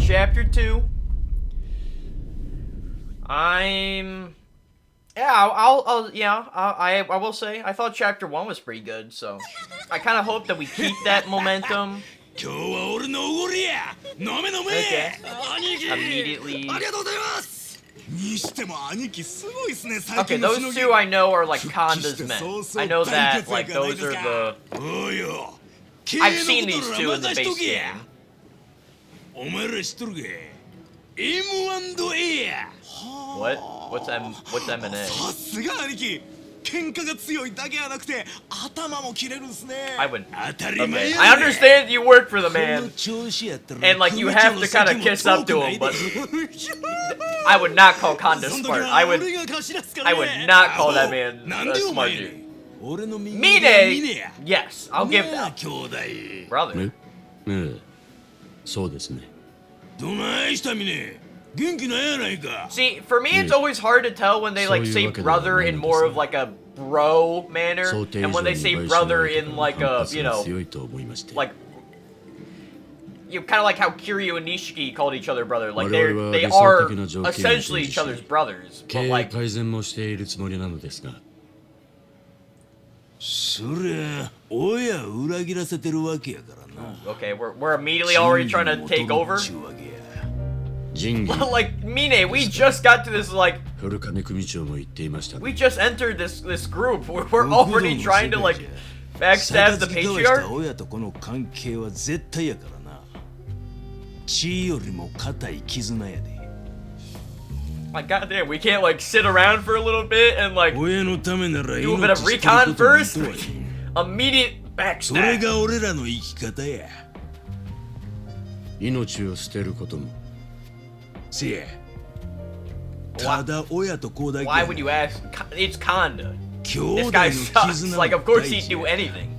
chapter 2. I will say I thought chapter 1 was pretty good, so I kind of hope that we keep that momentum. Okay. Immediately. Okay, those two I know are like Kanda's men. I know that, like, those are the... I've seen these two in the base game. What? What's M&A? I wouldn't. Okay. I understand you work for the man, and like you have to kind of kiss up to him, but I would not call Kanda smart. I would not call that man a smart dude. Mine, yes, I'll give that. Brother. See, for me, it's always hard to tell when they like say brother in more of like a bro manner, and when they say brother in like a, you know, like kind of like how Kiryu and Nishiki called each other brother. Like they are essentially each other's brothers, but like. Okay, we're immediately already trying to take over. Like, Mine, we just got to this, like... We just entered this group. We're already trying to, like, backstab the patriarch? Like, goddamn, we can't, like, sit around for a little bit and, like, do a bit of recon first? Immediate backstab. Why would you ask? It's Kanda. This guy sucks. Like, of course he'd do anything.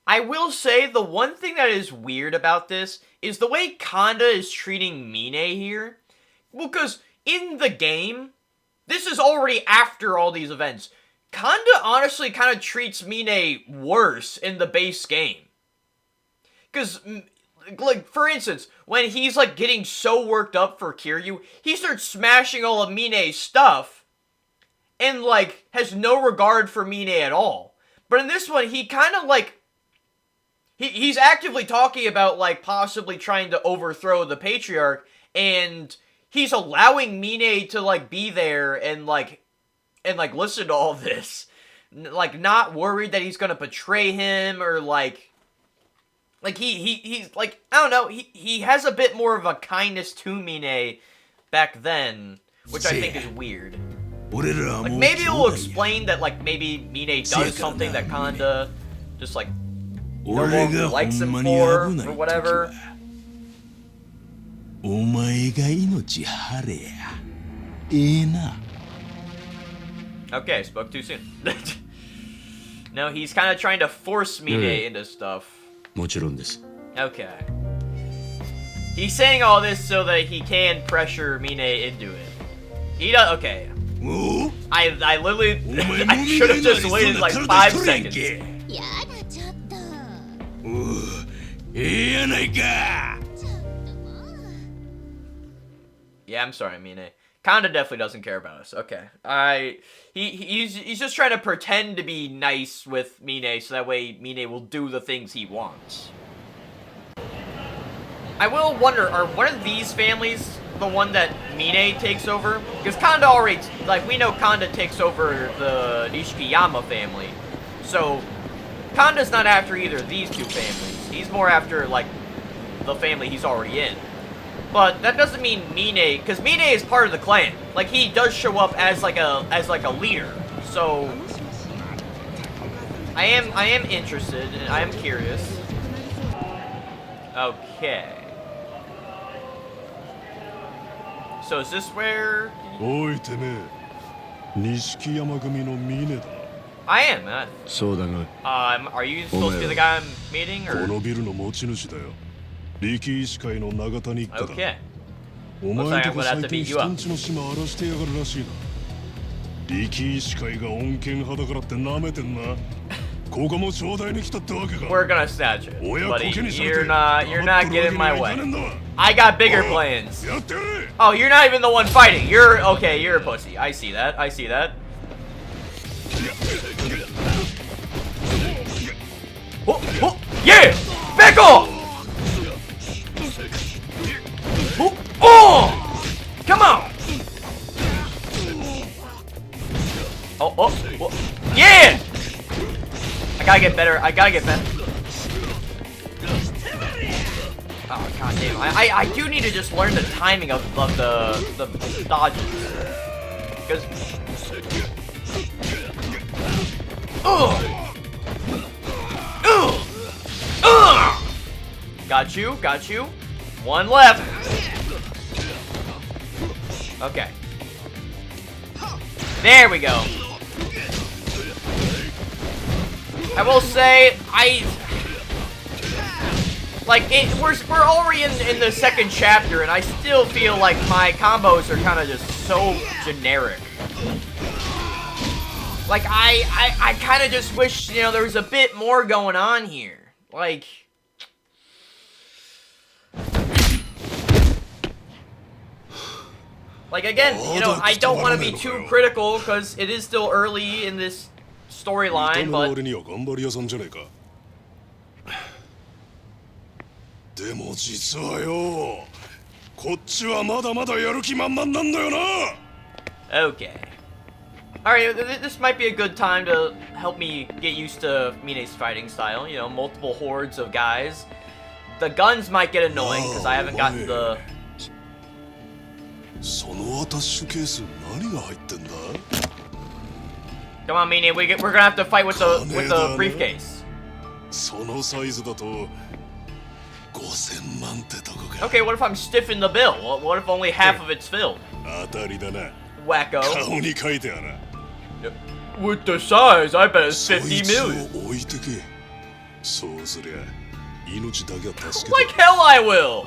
I will say the one thing that is weird about this is the way Kanda is treating Mine here. Well, because in the game, this is already after all these events. Kanda honestly kind of treats Mine worse in the base game. Because, like, for instance, when he's, like, getting so worked up for Kiryu, he starts smashing all of Mine's stuff and, like, has no regard for Mine at all. But in this one, he kind of, like, he's actively talking about, like, possibly trying to overthrow the Patriarch, and he's allowing Mine to, like, be there and, like, listen to all this. Like, not worried that he's gonna betray him, or, like, he's, like, I don't know, he has a bit more of a kindness to Mine back then, which I think is weird. Like, maybe it will explain that, like, maybe Mine does something that Kanda just, like, no longer likes him for, or whatever. Okay, spoke too soon. No, he's kind of trying to force Mine into stuff. Okay. He's saying all this so that he can pressure Mine into it. He does. Okay. I literally I should have just waited like 5 seconds. Yeah, I'm sorry, Mine. Kanda definitely doesn't care about us. Okay. He's just trying to pretend to be nice with Mine so that way Mine will do the things he wants. I will wonder, are one of these families the one that Mine takes over? Because Kanda already, like, we know Kanda takes over the Nishikiyama family. So, Kanda's not after either of these two families. He's more after, like, the family he's already in. But that doesn't mean Mine, because Mine is part of the clan. Like, he does show up as like a leader. So I am interested and I am curious. Okay. So is this where I am. Are you supposed to be the guy I'm meeting, or? Okay. Looks like I'm gonna have to beat you up. 力士会が恩恵派だからって舐めてんな。ここも頂戴に来たってわけか。 We're gonna snatch it, buddy. You're not getting my way. I got bigger plans. Oh, you're not even the one fighting. You're okay. You're a pussy. I see that. I see that. Oh, oh, yeah! Back off! Oh, oh! Come on! Oh, oh, oh, yeah! I gotta get better. I gotta get better. Oh god damn! I do need to just learn the timing of the dodges. Because. Got you, got you. One left. Okay. There we go. I will say, we're already in the second chapter, and I still feel like my combos are kind of just so generic. Like, I kind of just wish, you know, there was a bit more going on here. Like, again, you know, I don't want to be too critical, because it is still early in this storyline, but... でも実はよ、こっちはまだまだやる気満々なんだよな。 Okay. Alright, this might be a good time to help me get used to Mine's fighting style. You know, multiple hordes of guys. The guns might get annoying, because I haven't gotten the... そのアタッシュケース何が入ってんだ? Come on, Mine, we're gonna have to fight with the briefcase. そのサイズだと Okay, what if I'm stiffing the bill? What if only half of it's filled? Wacko. With the size, I bet it's 50 million. Like hell I will!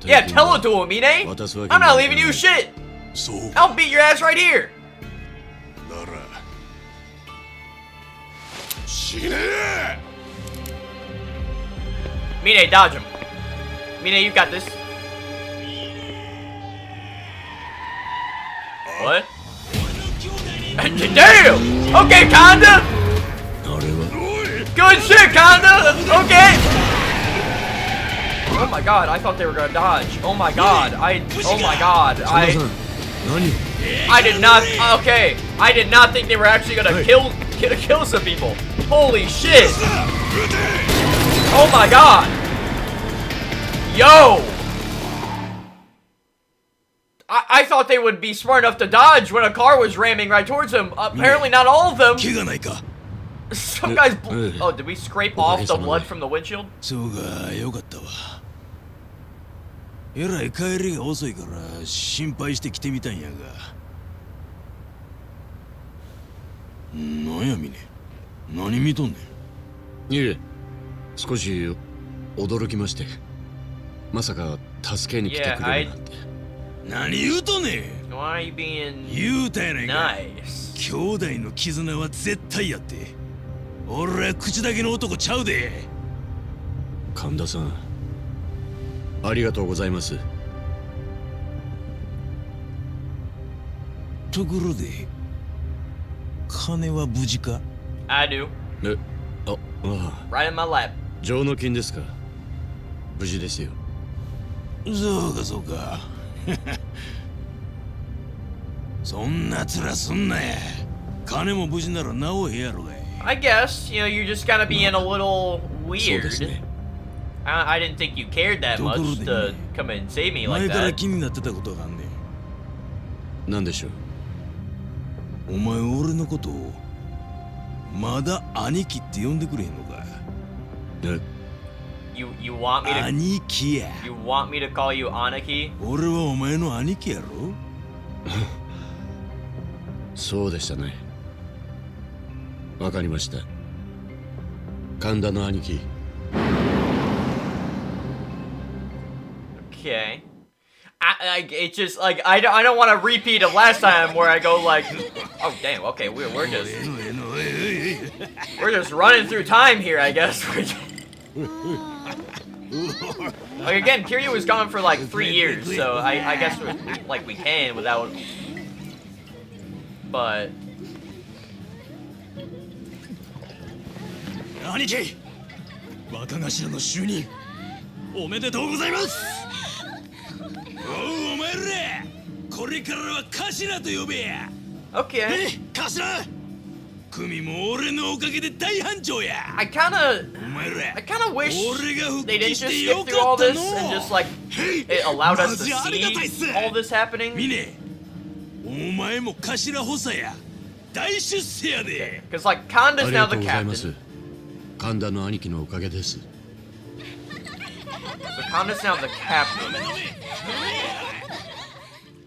Yeah, tell it to him, Mine! I'm not leaving you shit! I'll beat your ass right here! Mine, dodge him. Mine, you got this. What? Damn! Okay, Kanda! Good shit, Kanda! Okay! Oh my god, I thought they were gonna dodge. Oh my god, oh my god, I did not, okay. I did not think they were actually gonna kill some people. Holy shit! Oh my god! Yo! I thought they would be smart enough to dodge when a car was ramming right towards them. Apparently not all of them. Some guys... Oh, did we scrape off the blood from the windshield? Why are you being nice? 兄弟の絆は絶対やって。俺は口だけの男ちゃうで。神田さん、ありがとうございます。ところで、金は無事か? I do. Right in my lap. 上納金ですか? 無事ですよ。そうかそうか。そんな面すんなや。金も無事ならなおええやろがい。I guess, you know, you're just kind of being a little weird. I didn't think you cared that much to come and save me like that. 前から気になってたことがあんねん。なんでしょう? お前俺のことをまだ兄貴って呼んでくれへんのか? You want me to? 兄貴や。You want me to call you Aniki? 俺はお前の兄貴やろ? そうでしたね。わかりました。神田の兄貴。Okay. it's just like I don't want to repeat of last time where I go like, oh damn, okay, we're just running through time here, I guess. Like again, Kiryu was gone for like 3 years, so I guess like we can without, but. 兄貴、若頭の就任おめでとうございます。お前ら、これからは頭と呼べや。Okay. 頭。組も俺のおかげで大繁盛や。I kind of wish they didn't just skip through all this and just like it allowed us to see all this happening. ミネ、お前も頭補佐や。大出世やで。Because like Kanda's now the captain. 神田の兄貴のおかげです。 So Kanda's now the captain.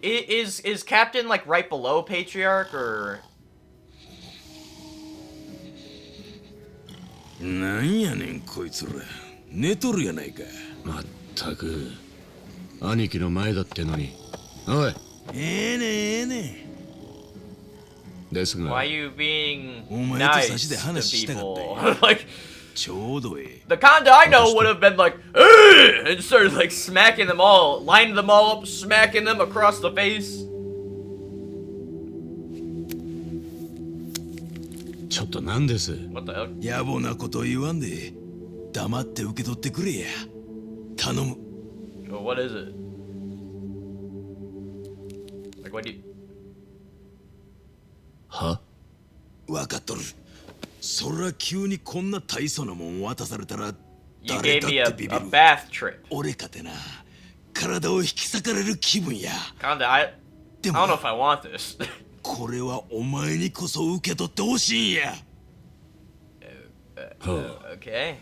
Is captain like right below patriarch or? なんやねんこいつら。寝とるやないか。まったく兄貴の前だってのに。おい。ええね。ですが。Why are you being nice to people? Like. ちょうどええ。 The Kanda I know would have been like, "Ugh!" and started like smacking them all, lining them all up, smacking them across the face. ちょっとなんです。 What the hell? 野暮なこと言わんで、黙って受け取ってくれや。頼む。Oh, what is it? Like what do you? は？わかっとる。そら急にこんな大層なもん渡されたら You 誰 gave だっ me て a ビビる。 bath trip. 俺かてな、体を引き裂かれる気分や。 Kanda, I で don't know も if I want this. これはお前にこそ受け取ってほしいんや。Okay.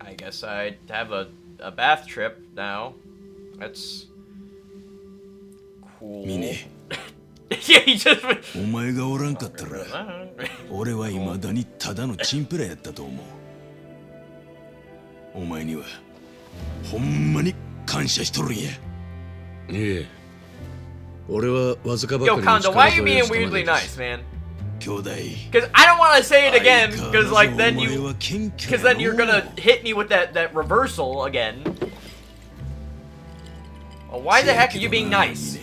I guess I'd have a bath trip now. That's cool. ミネ、Yeah, he just. お前がおらんかったら、俺は未だにただのチンピラやったと思う。お前にはほんまに感謝しとるんや。いえ。俺はわずかばか Yo, りの Kondo, why 力 are you 添え being をしたま weirdly で nice, です man? 兄弟。 Because I don't want to say it again, 相変わ because らず like お then 前 you, は謙虚 because や then you're のう。 gonna hit me with that reversal again. Well, why the heck are you being nice?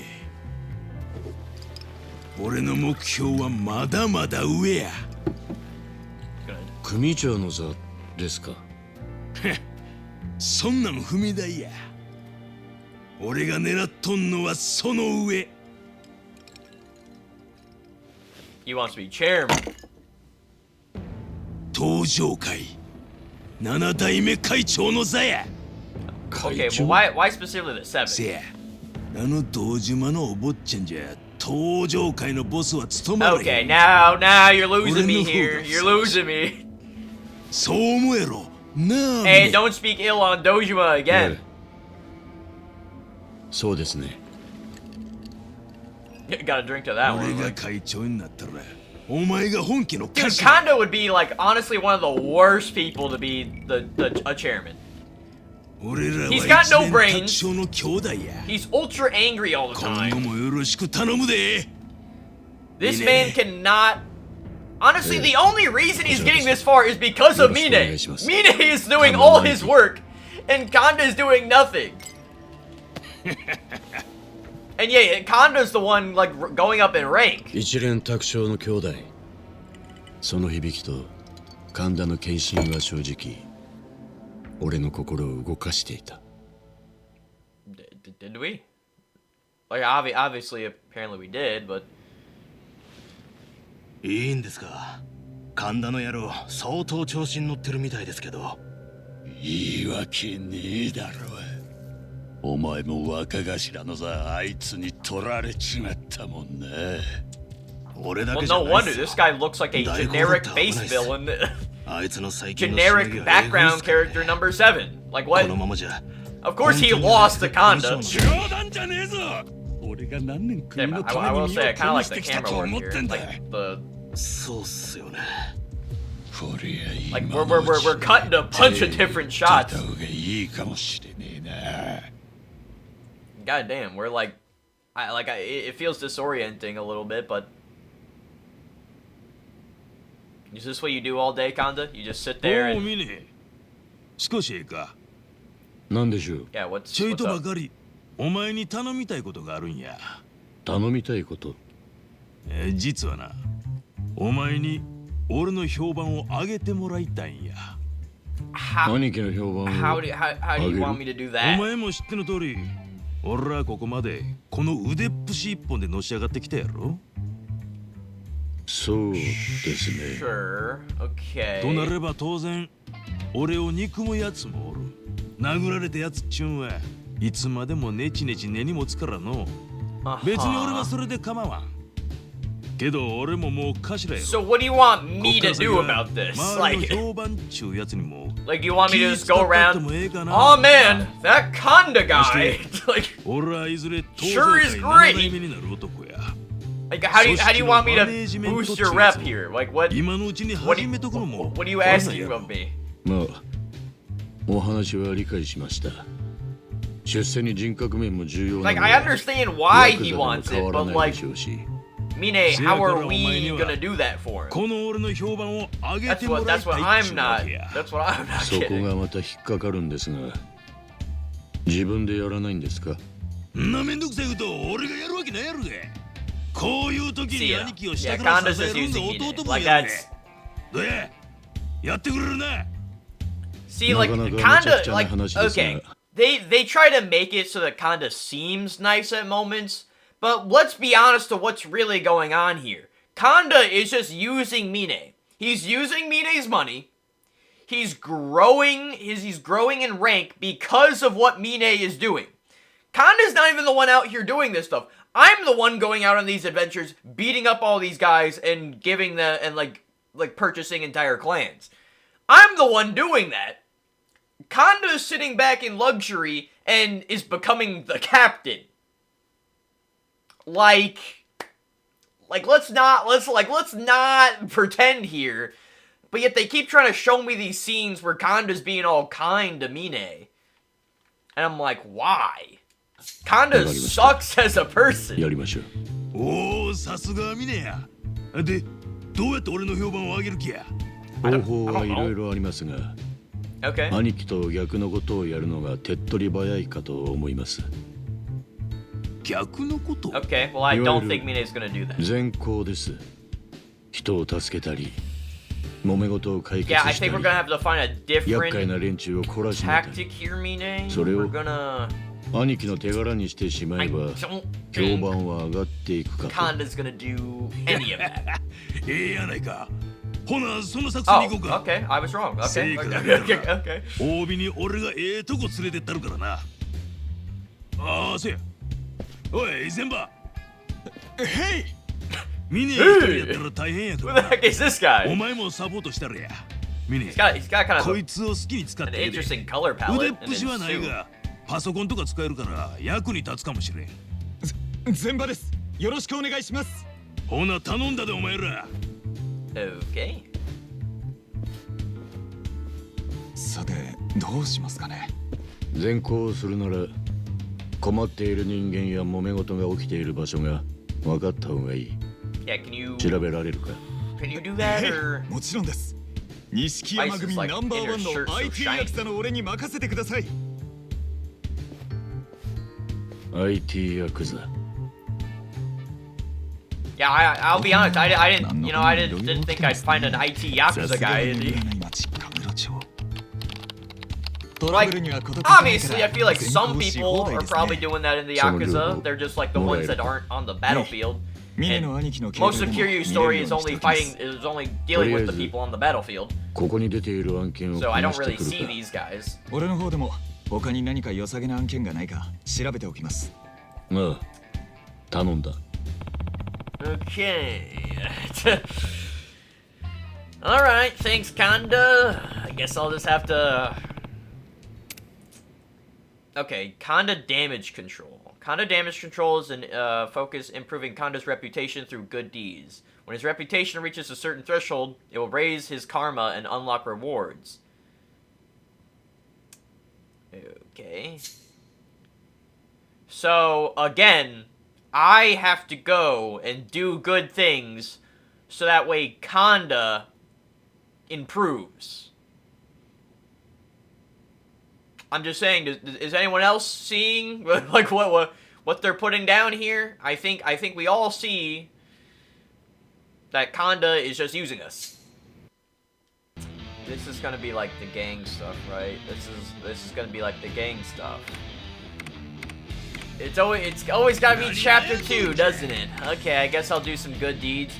俺の目標はまだまだ上や。組長の座ですか。そんなん踏み台や。俺が狙っとんのはその上。He wants to be chairman. 登場会7代目会長の座や。 Okay, well, why specifically the せ seven? や、あの堂島のお坊ちゃんじゃ登場会のボスは務まらへん。 Okay, now you're losing me here. You're losing me. そう思うやろなあ。 Hey, don't speak ill on Dojima again. そうですね。Got a drink to that 俺 one. が会長になったらお前が本家の Dude, 頭。 Kondo would be like honestly one of the worst people to be a chairman. 俺らは He's 一 got no 年 brains. 卓上の兄弟や。 He's ultra angry all the 今後 time. もよろしく頼むで。 This man cannot. Honestly, the only reason he's getting this far is because of Mine. Mine is doing all his work, and Kondo is doing nothing. And yeah, Kondo's the one like going up in rank. 一連卓上の兄弟。その響きと神田の献身は正直俺の心を動かしていた。Did we? Like obviously, apparently we did, but いいんですか。神田の野郎相当調子に乗ってるみたいですけど。いいわけねえだろ。お前も若頭の座あいつに取られちまったもんな。俺だ well, けじゃ no ないっ wonder す this guy looks like a generic base villain. あいつの最近の締め Generic がえぐいっ background すからね character number 7. Like こ what? のままじゃ Of course he lost to Konda. 冗談じゃねえぞ。俺が何年国 Damn, の I ため will に身 say を I kind of 粉 like し the てきた camera と work 思っ here. てんだ。 Like the そうっすよね。こりゃ Like 今 we're のうち cutting a bunch of に different 出た shots. 方がいいかもしれねえな God damn, we're like, it feels disorienting a little bit, but is this what you do all day, Kanda? You just sit there おう and ミネ少しええか何でしょう。 yeah, ちょい what's とば up? かりお前に頼みたいことがあるんや頼みたいこと。実はなお前に俺の評判を上げてもらいたいんや How 兄貴の評判を how do you want me to do お that? 前も知っての通り俺はここまでこの腕っぷし一本でのし上がってきたやろそうですね。 Sure, okay. となれば当然俺を憎むやつもおる殴られたやつっちゅうんはいつまでもネチネチ根に持つからの 別に俺はそれで構わんけど俺ももう頭やろ So what do you want こ me っか to ら先 do は about this? 周りの Like, 評判っちゅうやつにも like you want me to just go 気使ったって around? もええかな Oh man, that Kanda guy. like, 俺はいずれ東 Sure 上 is 界 great. 7代目になる男や like how do you want me to boost your rep here? Like what? 今のうちに What 始めとくのも are you asking of me? まあ、お話は理解しました。出世に人格面も重要な Like の I は understand why ヤク he ザでも wants 変 it, わら but ないで like しょうし。 Mine, せや how から are お前 we には gonna do that for him? この俺の評判を上げ That's ても what らい that's た what いっ I'm ちゅうわ not. けや That's what I'm not そこ getting. がまた引っかかるんですが、自分でやらないんですか。んなめんどくさいことを俺がやるわけないやろがこういう時 See に ya. 兄貴を Yeah, 下から Kanda's 支え just るんが using me. 弟分 Like やで that's どややってくれるな see like なかなかめちゃくち Kanda ゃな like 話ですが。 okay. They try to make it so that Kanda seems nice at moments, but let's be honest to what's really going on here. Kanda is just using Mine. He's using Mine's money. He's growing in rank because of what Mine is doing. Kanda's not even the one out here doing this stuff. I'm the one going out on these adventures, beating up all these guys and giving them and like purchasing entire clans. I'm the one doing that. Kanda's sitting back in luxury and is becoming the captain. Like let's not pretend here. But yet they keep trying to show me these scenes where Kanda's being all kind to Mine. And I'm like, why? Kanda sucks as a person. やりましょう。おおさすがミネやでどうやって俺の評判を上げる気や方法はいろいろありますが、 Okay. 兄貴と逆のことをやるのが手っ取り早いかと思います。逆のこと Okay, well I don't think Mine's gonna do that. 善行です。人を助けたり、揉め事を解決 Yeah, I した think り we're、gonna have to find a 厄介 different な連中を懲らしめた tactic り、 here, Mine. それを We're gonna... 兄貴の手柄にしてしま I えば、 don't 評 think 判は上がっていくかと。 Kanda's gonna do any of that. ええやないかほなその作戦 Oh, に行こうか okay, I was wrong. Okay, 正義 okay, だ okay, けだな okay. 大尾に俺がええとこ連れてったるからなああせやおい全場へいミネ一人やったら大変やか Who ら the な heck is this guy? お前もサポートしたらやミネ He's got kind of こいつを好きに使っ an てやで interesting color 腕 palette っ and ぷしは then ない suit. がパソコンとか使えるから役に立つかもしれん全場ですよろしくお願いしますほな頼んだでお前ら Okay. さてどうしますかね善行をするなら、困っている人間や揉め事が起きている場所が分かった方がいい。 Yeah, can you 調べられるか。 do that or もちろんです錦山組 Spice is like ナンバーワン in her shirt の so IT ヤクザの俺に任せてください IT ヤクザ。 Yeah, I'll be honest. I didn't, I didn't think I'd find an IT yakuza guy. トラブルには事欠かないから Obviously, I feel like 全 some 行し people 放題 are ですね probably doing that in the yakuza. They're just like the ones that aren't on the battlefield. ミネ And の兄貴の経 most 験 of でも Kiryu's 見れ story るよ is うにして only おきます fighting, is only dealing with the people on the battlefield. ここに出ている案件を So I こ don't なして really く see るか。 these guys. 俺の方でも他に何か良さげな案件がないか調べておきますああ、頼んだ。 Okay. Alright, thanks, Kanda. I guess I'll just have to... Okay, Kanda damage control. Kanda damage control is an focus improving Kanda's reputation through good deeds. When his reputation reaches a certain threshold, it will raise his karma and unlock rewards. Okay. So, again, I have to go and do good things so that way Kanda improves. I'm just saying, is anyone else seeing like what they're putting down here? I think we all see that Kanda is just using us. This is gonna be like the gang stuff, right? This is gonna be like the gang stuff. It's always gotta be chapter 2, doesn't it? Okay, I guess I'll do some good deeds.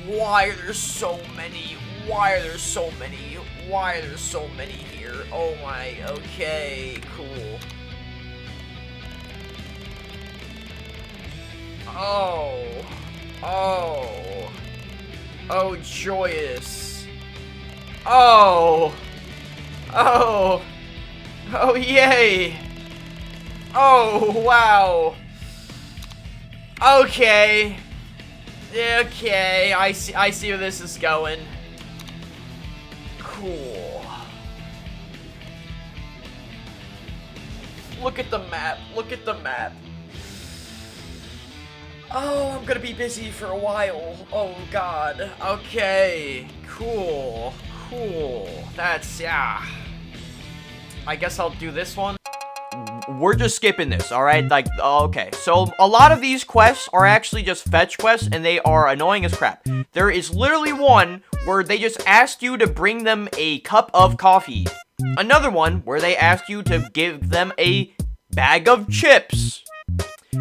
Why are there so many? Why are there so many? Why are there so many here? Oh my, okay, cool. Oh, joyous. Oh, yay. Oh, wow. Okay. Okay, I see where this is going. Cool. Look at the map. Look at the map. Oh, I'm gonna be busy for a while. Oh, God. Okay. Cool. Cool. That's, yeah. I guess I'll do this one. We're just skipping this, alright? Like, okay. So, a lot of these quests are actually just fetch quests, and they are annoying as crap. There is literally one where they just ask you to bring them a cup of coffee. Another one where they ask you to give them a bag of chips.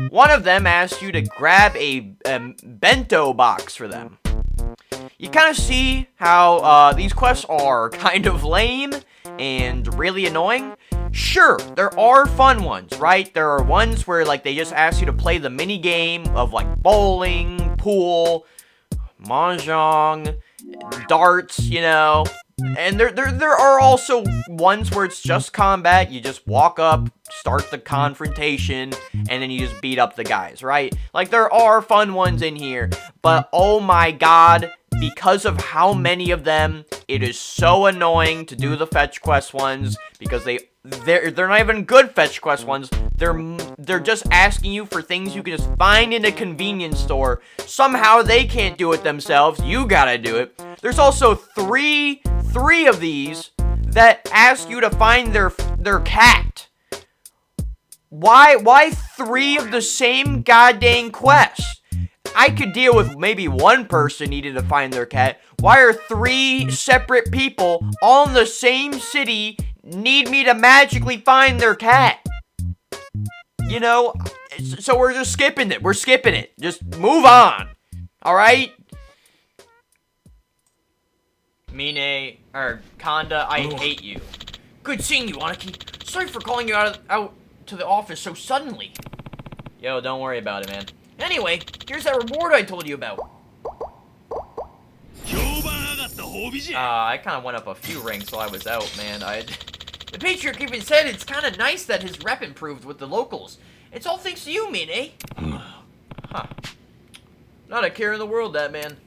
One of them asks you to grab a bento box for them. You kind of see how these quests are kind of lame and really annoying. Sure, there are fun ones, right? There are ones where, like, they just ask you to play the mini game of, like, bowling, pool, mahjong, darts, you know. And there are also ones where it's just combat. You just walk up, start the confrontation, and then you just beat up the guys, right? Like, there are fun ones in here, but oh my god, because of how many of them, it is so annoying to do the fetch quest ones, because they're not even good fetch quest ones. They're just asking you for things you can just find in a convenience store. Somehow they can't do it themselves. You gotta do it. There's also three of these that ask you to find their cat. Why 3 of the same goddamn quests? I could deal with maybe one person needing to find their cat. Why are 3 separate people all in the same city need me to magically find their cat? You know, so we're just skipping it. We're skipping it. Just move on. Alright? Mine, or Kanda, I hate you. Good seeing you, Anaki. Sorry for calling you out to the office so suddenly. Yo, don't worry about it, man. Anyway, here's that reward I told you about. I kind of went up a few ranks while I was out, man. The Patriarch even said it's kind of nice that his rep improved with the locals. It's all thanks to you, Mine. Huh. Not a care in the world, that man.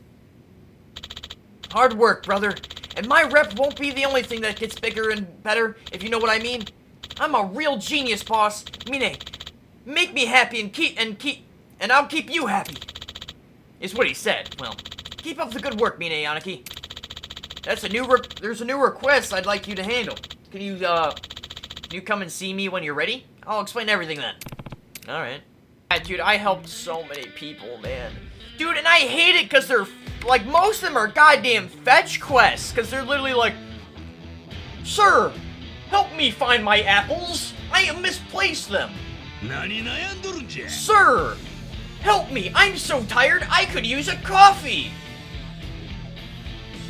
Hard work, brother. And my rep won't be the only thing that gets bigger and better, if you know what I mean. I'm a real genius, boss. Mine, make me happy and I'll keep you happy. Is what he said. Well, keep up the good work, Mine Yanaki. There's a new request I'd like you to handle. Can you come and see me when you're ready? I'll explain everything then. Alright. Yeah, dude, I helped so many people, man. Dude, and I hate it because they're, like, most of them are goddamn fetch quests. Because they're literally like, Sir, help me find my apples. I have misplaced them. Sir, help me. I'm so tired, I could use a coffee.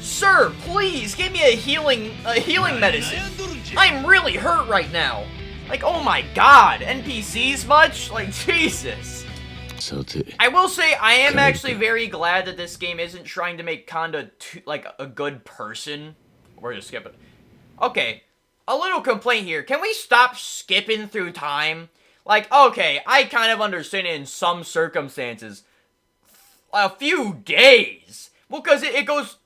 Sir, please, give me a healing medicine. I'm really hurt right now. Like, oh my god, NPCs much? Like, Jesus. I will say, I am actually very glad that this game isn't trying to make Kanda, like, a good person. We're just skipping. Okay, a little complaint here. Can we stop skipping through time? Like, okay, I kind of understand it in some circumstances. a few days. Well, because it goes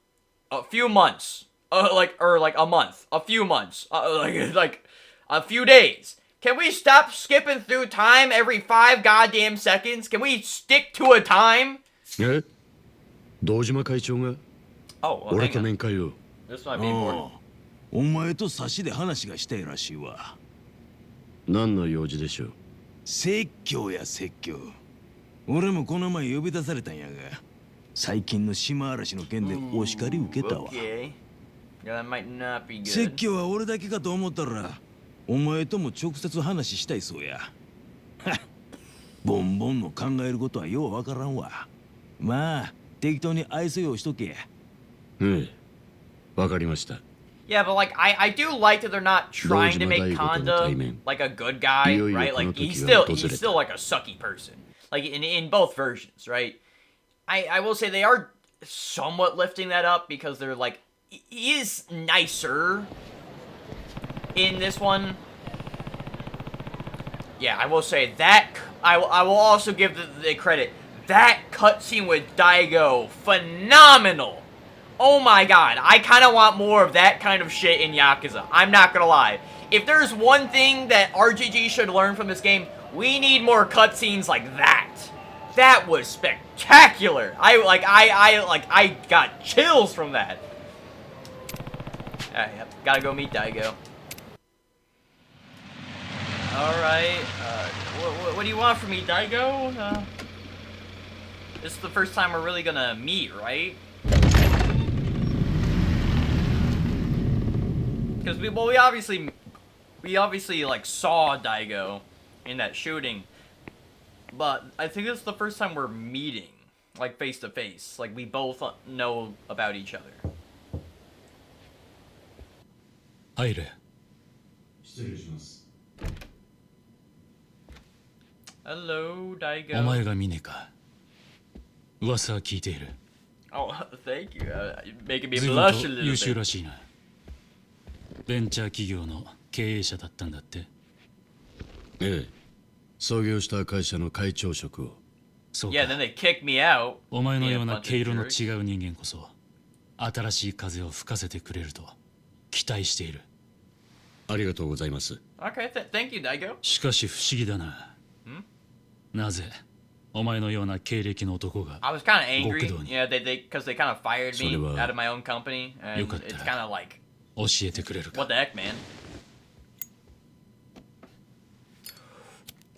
a few months. Like a month. A few months. Like a few days. Can we stop skipping through time every 5 goddamn seconds? Can we stick to a time? え、堂島会長が Oh, well, 俺 hang と on. 面会を This might be important. お前と差しで話がしたいらしいわ。何の用事でしょう。説教や説教。俺もこの前呼び出されたんやが、最近の島嵐の件でお叱り受けたわ。Okay. Yeah, that might not be good. 説教は俺だけかと思ったら、お前とも直接話したいそうや。ボンボンの考えることはようわからんわ。まあ、適当に愛想ようしとけ。ええ、わかりました。 Yeah, but like I do like that they're not trying to make Kanda like a good guy, right? Like he's still like a sucky person. Like in both versions, right? I will say they are somewhat lifting that up because they're like he is nicer in this one. Yeah, I will say that I will also give the credit. That cutscene with Daigo, phenomenal. Oh my god, I kind of want more of that kind of shit in Yakuza. I'm not gonna lie. If there's one thing that RGG should learn from this game, we need more cutscenes like that. That was spectacular. I got chills from that. Alright, yep, gotta go meet Daigo. Alright, what do you want from me, Daigo? This is the first time we're really gonna meet, right? Because we obviously like saw Daigo in that shooting, but I think this is the first time we're meeting, like face to face. Like we both know about each other. 入れ。失礼します。 Hello, Daigo. お前が峰か。噂は聞いている。Oh, thank you. Making me blush a little 優秀 bit. らしいな。ベンチャー企業の経営者だったんだって。ええ、創業した会社の会長職を。そうか。Yeah, then they kicked me out. お前のような毛色の違う人間こそ新しい風を吹かせてくれると期待している。ありがとうございます。 Okay, thank you, Daigo. しかし不思議だな。なぜお前のような経歴の男が I was kind of angry. 極道に Yeah, because they kind of fired me それは out of my own company, and よかった。 it's kind of like, 教えてくれるか。 what the heck, man?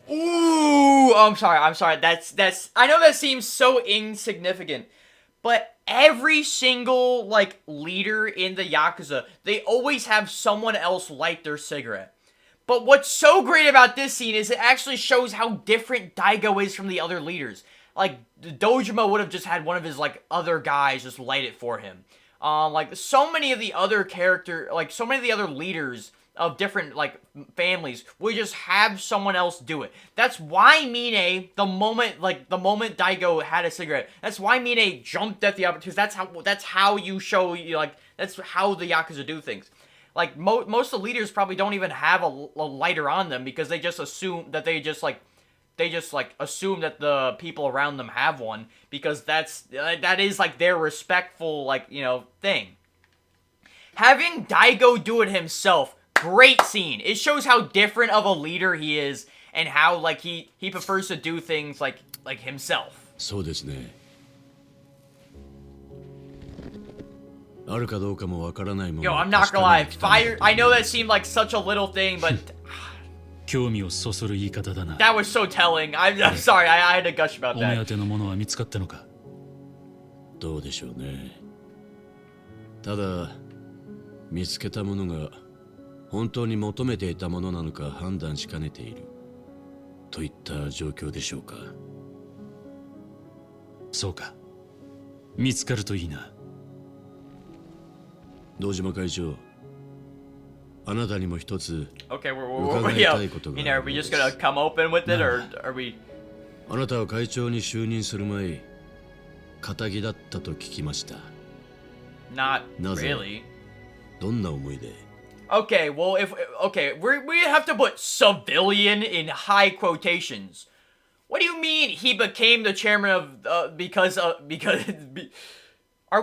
Ooh, I'm sorry. That's. I know that seems so insignificant, but every single like leader in the Yakuza, they always have someone else light their cigarette. But what's so great about this scene is it actually shows how different Daigo is from the other leaders. Like Dojima would have just had one of his like other guys just light it for him. Like so many of the other so many of the other leaders of different like families would just have someone else do it. That's why Mine, the moment Daigo had a cigarette, that's why Mine jumped at the opportunity. That's how you show that's how the Yakuza do things. Like most of the leaders probably don't even have a lighter on them because they just assume that they just assume that the people around them have one because that is like their respectful thing. Having Daigo do it himself, great scene. It shows how different of a leader he is and how like he prefers to do things like himself. そうですね。あるかどうかもわからないもの。 Yo, I'm not gonna lie. Fire. I know that seemed like such a little thing, but 興味をそそる言い方だな。 that was so telling. I'm sorry. I had to gush about お目 that. 当てのものは見つかったのか。どうでしょうね。ただ見つけたものが本当に求めていたものなのか判断しかねているといった状況でしょうか。そうか。見つかるといいな。堂島会長、あなたにも一つ Okay, 伺いたいことがある。 are we just gonna come open with it, or are we? あなたは会長に就任する前、仇だったと聞きました。 Not なぜ really. どんな思いで Okay, well, we have to put civilian in high quotations. What do you mean he became the chairman of, because are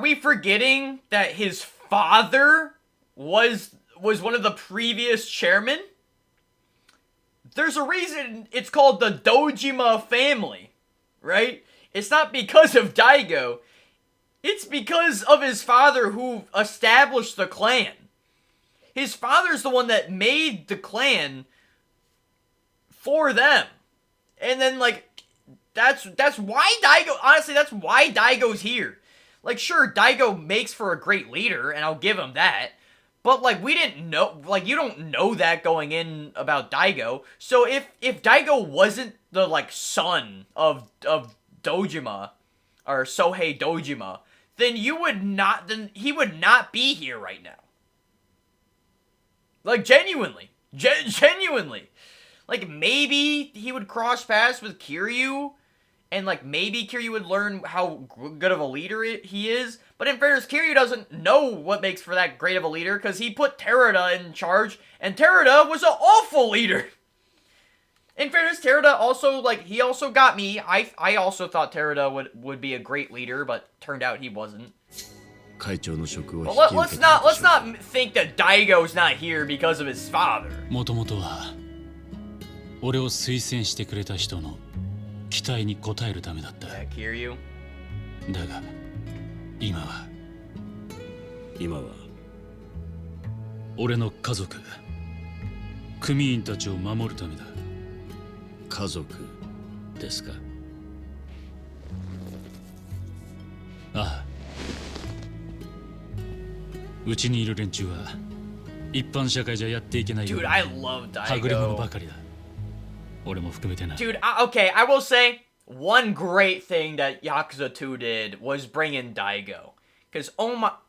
we forgetting that his father was one of the previous chairmen? There's a reason it's called the Dojima family, right? It's not because of Daigo. It's because of his father who established the clan. His father's the one that made the clan for them. And then, like, that's why Daigo, honestly, that's why Daigo's here. Like, sure, Daigo makes for a great leader, and I'll give him that. But, like, we didn't know, like, you don't know that going in about Daigo. So if Daigo wasn't the, like, son of Dojima, or Sohei Dojima, then he would not be here right now. Like, genuinely. Genuinely. Like, maybe he would cross paths with Kiryu, and, like, maybe Kiryu would learn how good of a leader he is. But in fairness, Kiryu doesn't know what makes for that great of a leader, because he put Terada in charge, and Terada was an awful leader. In fairness, Terada also, like, he also got me. I also thought Terada would be a great leader, but turned out he wasn't. But let's not think that Daigo's not here because of his father. もともとは俺を推薦してくれた人の期待に応えるためだった。Yeah, Kiryu. だが今は俺の家族、組員たちを守るためだ。家族ですか？ああ。うちにいる連中は一般社会じゃやっていけないような Dude, I love はぐれ者 Daigo. ばかりだ。俺も含めてな。 Dude, okay, I will say one great thing that Yakuza 2 did was bring in Daigo. Because,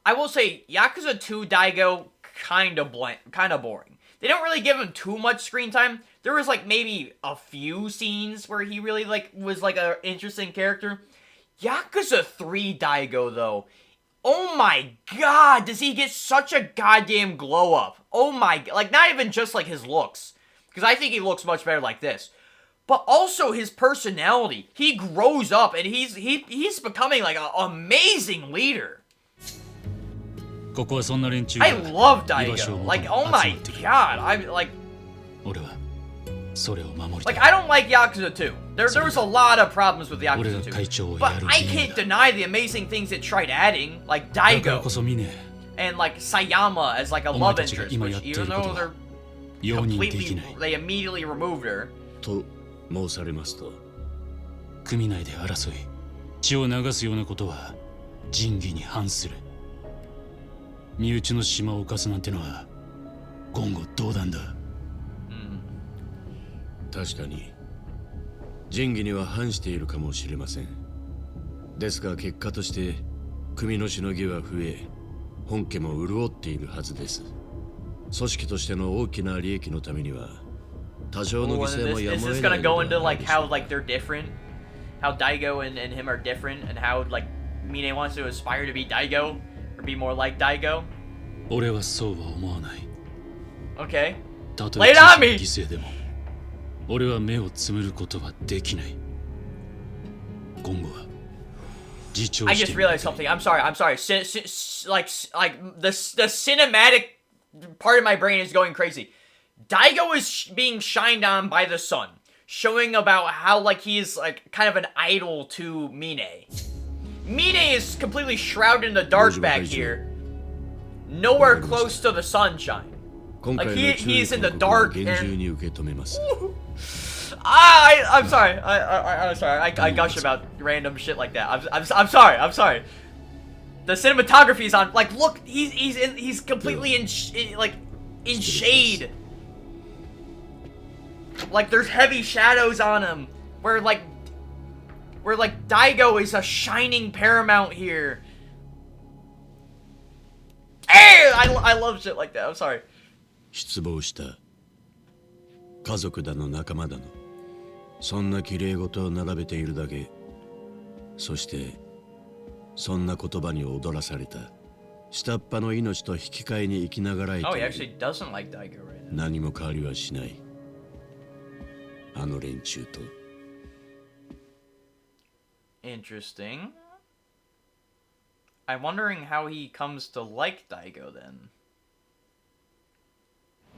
I will say, Yakuza 2 Daigo kind of boring. They don't really give him too much screen time. There was, like, maybe a few scenes where he really, like, was, like, an interesting character. Yakuza 3 Daigo, though, oh my god, does he get such a goddamn glow up. Oh my, like, not even just, like, his looks. Because I think he looks much better like this. But also his personality. He grows up, and he's becoming, like, an amazing leader. ここはそんな連中 I が love 居場所を Daigo. 求め Like, oh 集 my まってくる。 god, I'm, like... 俺はそれを守りたい。 Like, I don't like Yakuza 2. There was a lot of problems with 俺が Yakuza 会 2. 長を But やる I 理由 can't だ。 deny the amazing things it tried adding, like だから Daigo こそミネ、 and like Sayama as like a お前 love たちが interest, 今やっ which ている even こと though は they're 容認でき completely, ない。 they immediately removed her. と申されますと？組内で争い、血を流すようなことは仁義に反する。身内の島を犯すなんてのは言語道断だ。確かに仁義には反しているかもしれません。ですが結果として組のしのぎは増え、本家も潤っているはずです。組織としての大きな利益のためには多少の Oh, 犠 and 牲もや is むを this 得な gonna い go の into ではない like でしょ how うか。 like they're different? How Daigo and him are different, and how like Mine wants to aspire to be Daigo or be more like Daigo? 俺はそうは思わない。 Okay. たと Lay え it on me! 犠牲でも俺は目をつむることはできない。今後は自重 I し just て realized something. I'm sorry. Like the cinematic part of my brain is going crazy. Daigo is being shined on by the sun, showing about how like he's like kind of an idol to Mine. Mine is completely shrouded in the dark back here, nowhere close to the sunshine. 今回の Like 注意 he's in the 報告は dark 厳 and 重に受け止めます。 I'm sorry. I'm sorry. I gush about random shit like that. I'm sorry. I'm sorry. The cinematography is on. Like, look, he's completely in shade. Like, there's heavy shadows on him. Where Daigo is a shining paramount here. Hey, I love shit like that. I'm sorry. 失望した。家族だの仲間だの。そんな綺麗事を並べているだけ。そしてそんな言葉に踊らされた。下っ端の命と引き換えに生きながらえて Oh, い he る。 actually doesn't like Daigo right now. 何も変わりはしない。あの連中と Interesting. I'm wondering how he comes to like Daigo then.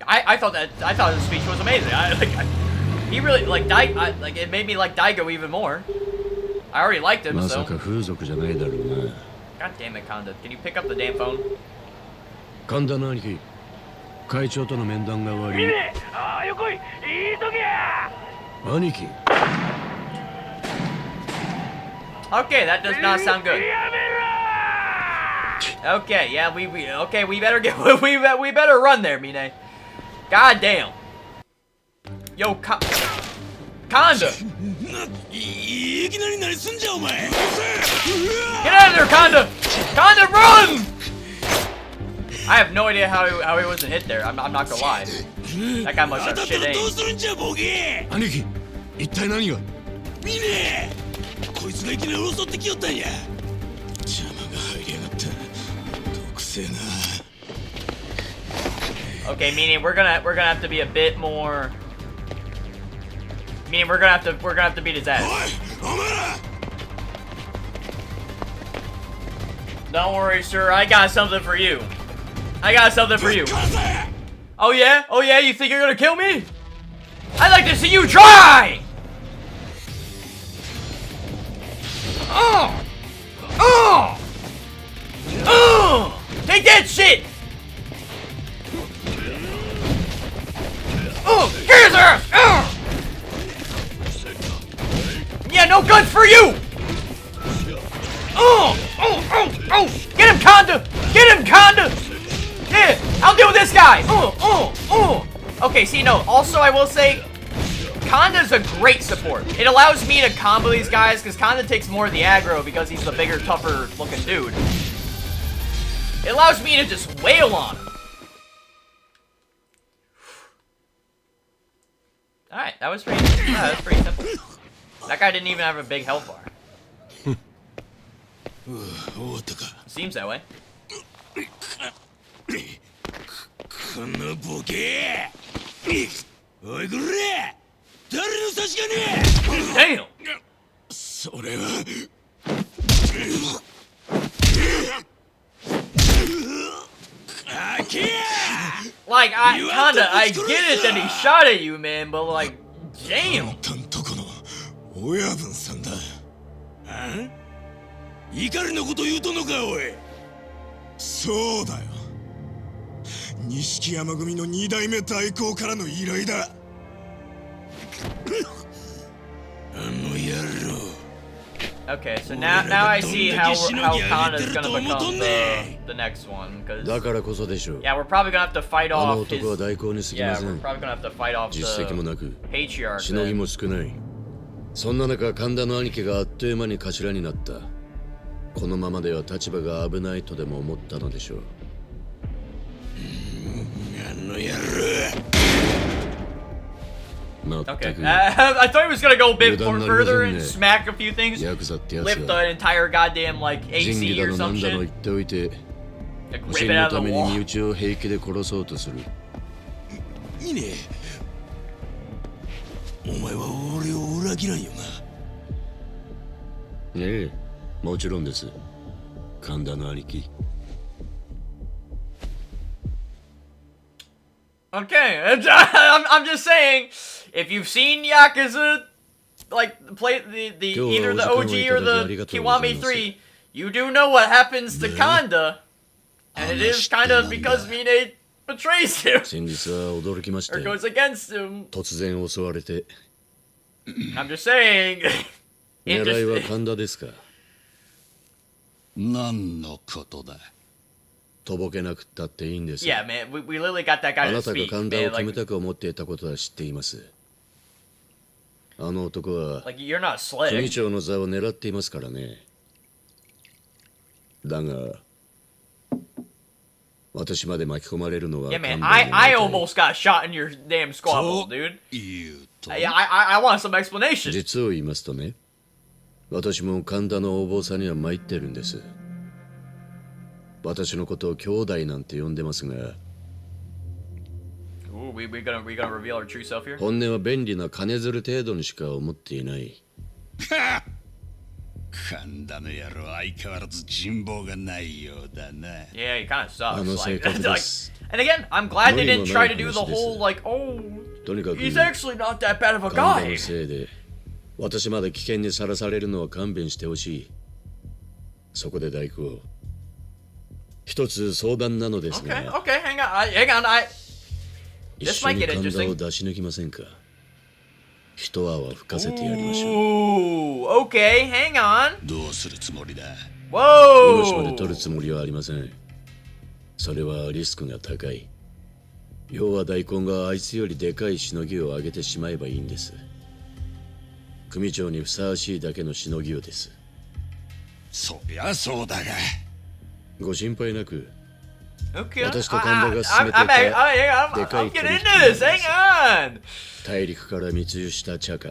I thought his speech was amazing. He really like it made me like Daigo even more. I already liked him, so. God damn it, Kanda. Can you pick up the damn phone? 神田の兄貴、会長との面談が終わり。横井、いい時や。兄貴。Okay, that does not sound good. Okay, yeah, we better get we better run there, Mine. God damn. Yo, Kanda. Get out of there, Kanda. Kanda, run! I have no idea how he wasn't hit there. I'm not gonna lie. That guy must have shit aim. 兄貴、一体何が？ミネ！こいつがいきなり襲ってきよったんや。邪魔が入りやがった。毒せえな。Okay, meaning we're gonna have to be a bit more. Meaning we're gonna have to beat his ass. Don't worry, sir. I got something for you. I got something for you. Oh yeah? Oh yeah? You think you're gonna kill me? I'd like to see you try! Oh! Oh! Oh! Take that shit! Oh! Here's her! Oh! Yeah, no guns for you! Oh! Oh! Oh! Oh! Get him, Kanda! Get him, Kanda! Yeah! I'll deal with this guy! Oh! Oh! Oh! Okay, see, no. Also, I will say, Kanda's a great support. It allows me to combo these guys, because Kanda takes more of the aggro because he's the bigger, tougher looking dude. It allows me to just wail on him. Alright, that was pretty simple. That guy didn't even have a big health bar. Seems that way. Damn! Like, Kanda, I get it that he shot at you, man, but like, damn! 怒りのこと言うとんのかおい。そうだよ。錦山組の二代目代行からの依頼だ。あの野郎。Okay, so now I see how Kanda's gonna become the next one, because yeah, we're probably gonna have to fight off his, yeah, we're probably gonna have to fight off the patriarch. しのぎも少ない。そんな中、神田の兄貴があっという間に頭になった。このままでは立場が危ないとでも思ったのでしょう。あの野郎。Okay, I thought he was gonna go a bit further and smack a few things, lift the entire goddamn like AC or some shit, like rip it out of the wall. いいね。お前は俺を裏切らんよな。ええ、もちろんです。神田の兄貴。Okay, I'm just saying, if you've seen Yakuza, like play the either the OG or the Kiwami 3, you do know what happens to Kanda, and it is kind of because Mine betrays him or goes against him. I'm just saying. 狙いは神田ですか。何のことだ。とぼけなくったっていいんです。Yeah, man, we literally got that guy to speak. あなたが神田を決めたく思っていたことは知っています。あの男は組長の座を狙っていますからね。だが、私まで巻き込まれるのは。Yeah, man, I almost got shot in your damn squabble, dude. I want some explanation. 実を言いますとね、私も神田の横暴さには参ってるんです。私のことを兄弟なんて呼んでますが、本音は便利な金づる程度にしか思っていない。神田の野郎相変わらず人望がないようだな。 Yeah, he kind of sucks. あの性格です And again, I'm glad they didn't try to do the whole, like, oh, とにかく he's actually not that bad of a 神田 guy. のせいで私まで危険にさらされるのは勘弁してほしい。そこで大工一つ相談なのですが、 Okay, hang on. 一 This 緒 might に get 神田 interesting. を出し抜きませんか。一泡吹かせてやりましょう。 Ooh, okay, hang on. どうするつもりだ。命まで Whoa. 取るつもりはありません。それはリスクが高い。要は大根があいつよりでかいしのぎを上げてしまえばいいんです。組長にふさわしいだけのしのぎをです。そりゃそうだが。ご心配なく。 Okay. 私と神田が進めてい I'm たでか I'm い getting 取 into 引 this. Hang on. 大陸から密輸した茶貨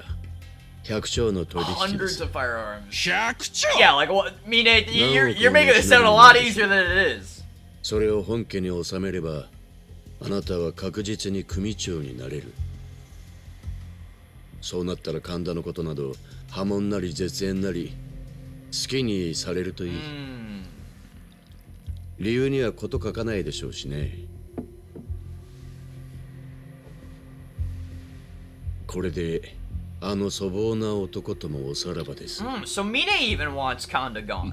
100兆の取引で Hundreds す。 of firearms. 100兆 Yeah, like what? Mine, you're No, making it sound a lot easier than it is. それを本家に収めればあなたは確実に組長になれる。そうなったら神田のことなど破門なり絶縁なり好きにされるといい。理由にはこと書かないでしょうしね。これであの粗暴な男ともおさらばです。 So Mine even wants Kanda gone.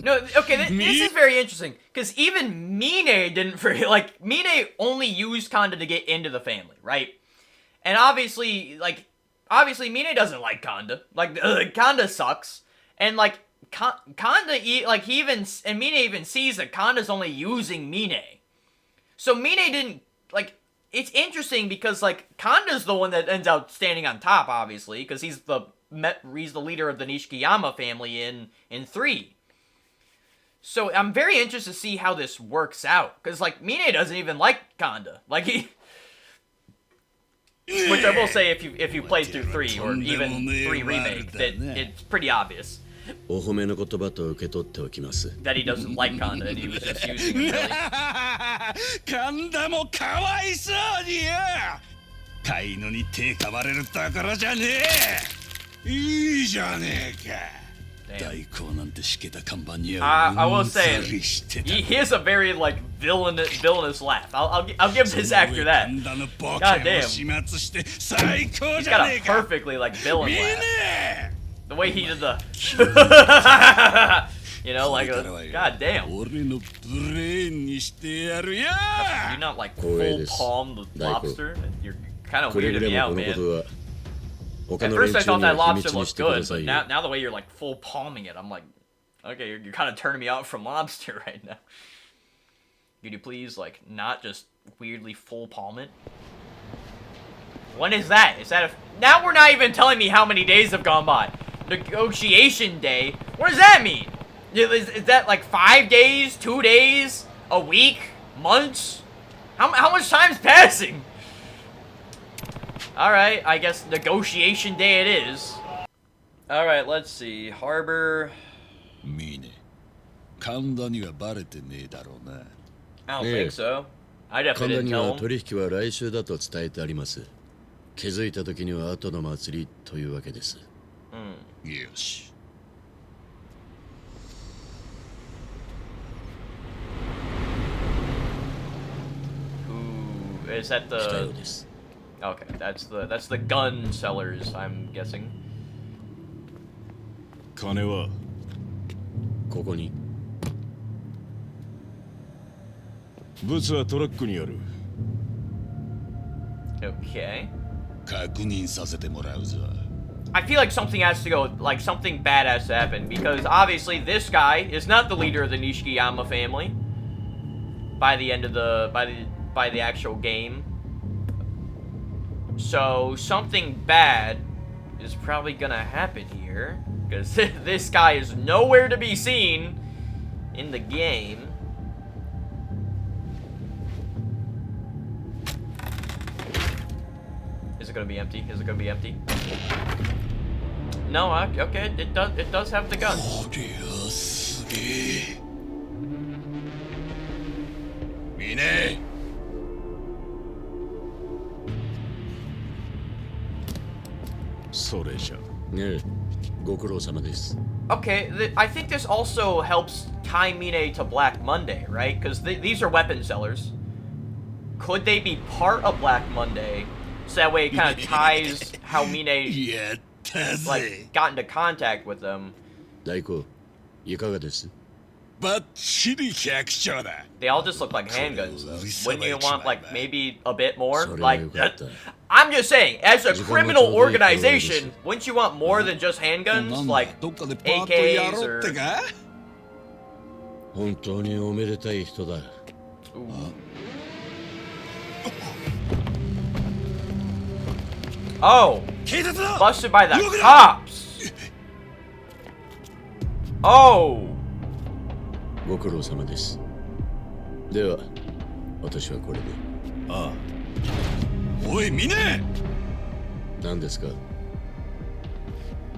No, okay, this is very interesting because even Mine didn't like Mine only used Kanda to get into the family, right? And obviously Mine doesn't like Kanda. Like Kanda sucks, and like Kanda, like he even and Mine even sees that Kanda's only using Mine. So Mine didn't like. It's interesting because like Kanda's the one that ends up standing on top, obviously, because he's the leader of the Nishikiyama family in 3. So I'm very interested to see how this works out, because like Mine doesn't even like Kanda, like he. Which I will say, if you play through 3 or even 3 remake, that it's pretty obvious お褒めの言葉と受け取っておきます。 that he doesn't like Kanda and he was just using him really. 神田もかわいそうによ。飼い犬に手かまれるところじゃねえ。いいじゃねえか。 Damn. 大根なんてしけた看板には I will うんざ say りしてた。 he has a very like villainous laugh. I'll give this actor that. 神田のボ God ケ damn. を始末して最高 He's じゃ got ね a えか。 perfectly like villain 見 laugh. ね The way he did the, you know, like god damn. 俺のブレーンにしてやるよ。 Do you not like光栄 full です palm the大根 lobster? You're kind of くれぐ weirded れ me も out, このこ man. とは他 At の first 連 I 中 thought に that は秘 lobster 密に looked してくだ good, さ but い now よ。 the way you're like full palming it, I'm like, okay, you're kind of turning me out from lobster right now. Could you please like not just weirdly full palm it? When is that? Is that now we're not even telling me how many days have gone by. Negotiation day. What does that mean? Is that like 5 days, 2 days, a week, months? How much time's passing? Alright, I guess negotiation day it is. Alright, let's see. Harbor. ミネ、神田にはバレてねえだろうな。 I don't Yeah. think so. I 神 definitely 田 didn't に tell は him. 取引は来週だと伝えてあります。気づいた時には後の祭りというわけです。よし。 Ooh, is that 来たよ the うです。 okay? That's the gun sellers. I'm guessing. 金はここに。物はトラックにある。 Okay. 確認させてもらうぞ。 I feel like something has to go, like something bad has to happen, because obviously this guy is not the leader of the Nishikiyama family. By the end of by the actual game. So something bad is probably gonna happen here, because this guy is nowhere to be seen in the game. Is it gonna be empty? Is it gonna be empty? No, okay, it does have the gun. こりゃすげえ。ミネ、それじゃねえ、ご苦労様です。 Okay, I think this also helps tie Mine to Black Monday, right? Because these are weapon sellers. Could they be part of Black Monday? So that way it kind of ties how Mine やったぜ。 like got into contact with them. 大工、いかがです？ バッチリ百姓だ。 They all just look like handguns though. Wouldn't you want like maybe a bit more? それは Like よかった。 I'm just saying, as a 時間が criminal ちょうどいい頃合いです organization, wouldn't you want more than just な handguns? んだ Like どっかでパートや AKs ろうって or か？ 本当におめでたい人だ。 Oh, 警察だ。 busted by the 動くな。 cops. Oh. ご苦労様です。では、私はこれで。ああ。おい、ミネ。何ですか？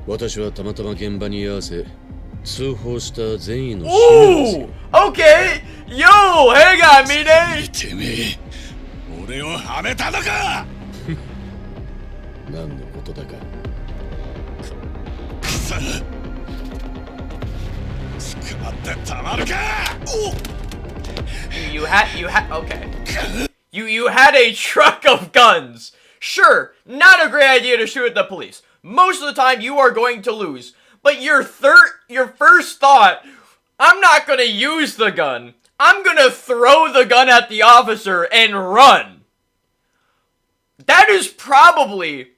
私はたまたま現場に居合わせ、通報した善意の使命ですよ。 Ooh. Okay. Yo, hang on, Mine. てめえ、俺をはめたのか。何のことだか。くそ。捕まってたまるか。お。 You had okay. You had a truck of guns. Sure, not a great idea to shoot at the police. Most of the time you are going to lose. But your first thought, I'm not gonna use the gun. I'm gonna throw the gun at the officer and run. That is probably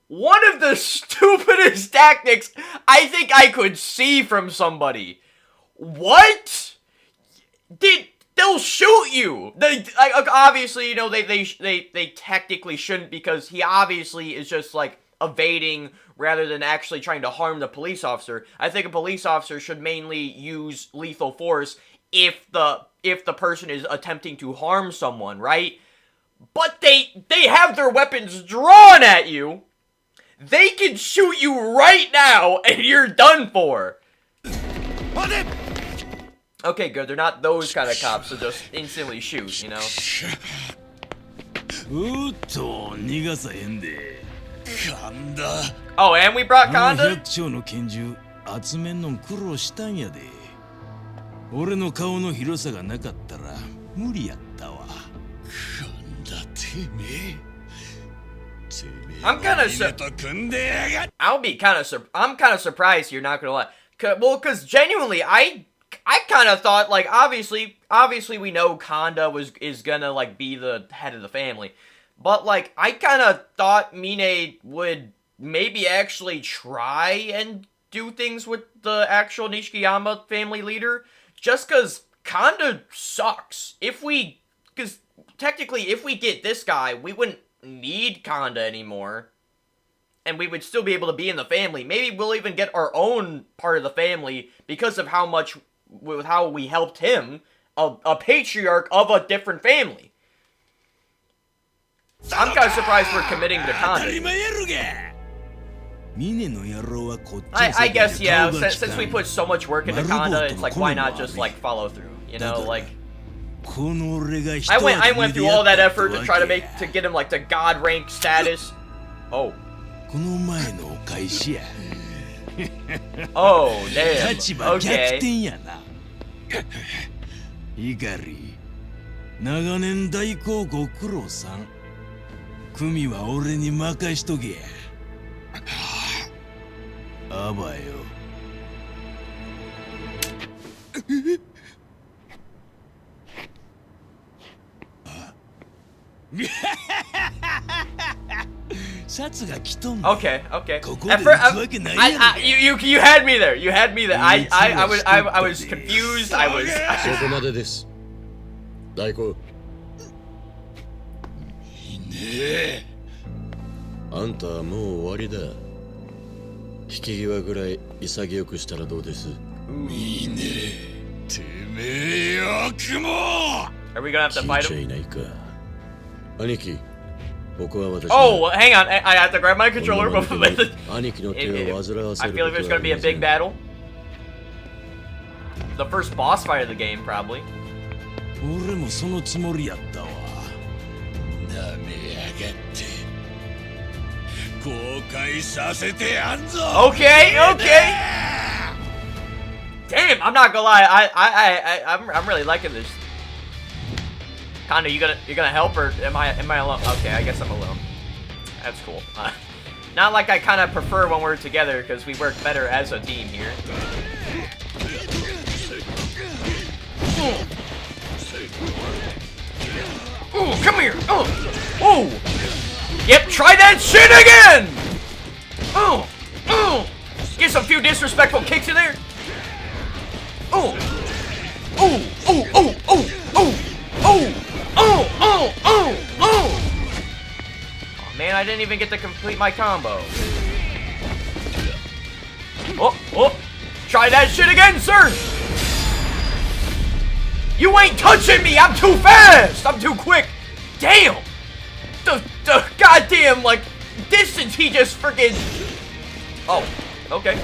one of the stupidest tactics I think I could see from somebody. What? They'll shoot you. Obviously, you know, they technically shouldn't, because he obviously is just like evading rather than actually trying to harm the police officer. I think a police officer should mainly use lethal force if the person is attempting to harm someone, right? But they have their weapons drawn at you. They can shoot you right now and you're done for. Okay, good. They're not those kind of cops that just instantly shoot, you know? うっと逃がさへんで。神田。 Oh, and we brought あの Conda? 百姓の拳銃集めんのん苦労したんやで。俺の顔の広さがなかったら無理やったわ。神田てめえ。 I'm kind of I'm kind of surprised here, not gonna lie. Well, because genuinely, I kind of thought, like, obviously we know Conda is gonna like be the head of the family, but like I kind of thought Mine would maybe actually try and do things with the actual Nishikiyama family leader, just because Conda sucks. Because technically, if we get this guy, we wouldn't need Conda anymore, and we would still be able to be in the family. Maybe we'll even get our own part of the family because of how we helped him, a patriarch of a different family. I'm kind of surprised we're committing to Conda. I guess, yeah, since we put so much work into Conda, it's like, why not just like follow through, you know, like I went through all that effort to try to get him like to god rank status. Oh. Oh, damn. Okay. イガリ、長年代行ご苦労さん。組は俺に任しとけや。あばよ。Okay, okay. At first, you had me there. You had me there. I was confused. I was. そこまでです。大工。いねえ。あんたはもう終わりだ。引き際ぐらい潔くしたらどうです？いねえ。てめえ悪魔。Are we gonna have to fight 聞いちゃ him? いないか。兄貴。Oh, hang on. I have to grab my controller. I feel like there's gonna be a big battle. The first boss fight of the game, probably. 俺もそのつもりやったわ。なめやがって。Okay, okay. Damn, I'm not gonna lie. I'm really liking this. Kinda, you're gonna help, or am I alone? Okay, I guess I'm alone. That's cool. Not like I kind of prefer when we're together, because we work better as a team here. Ooh, come here! Ooh! Yep, try that shit again! Ooh! Get some few disrespectful kicks in there! Ooh! Oh man, I didn't even get to complete my combo. Oh! Try that shit again, sir! You ain't touching me! I'm too fast! I'm too quick! Damn! The goddamn, like, distance he just freaking... Oh, okay.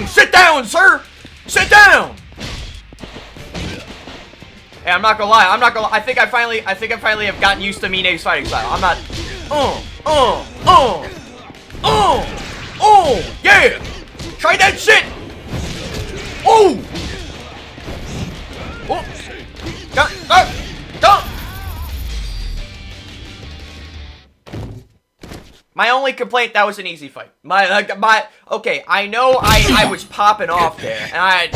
Sit down, sir! Sit down! Hey, I'm not gonna lie, I think I finally have gotten used to Mine's fighting style. I'm not... yeah! Try that shit! Oh! My only complaint, that was an easy fight. Okay, I know I was popping off there, and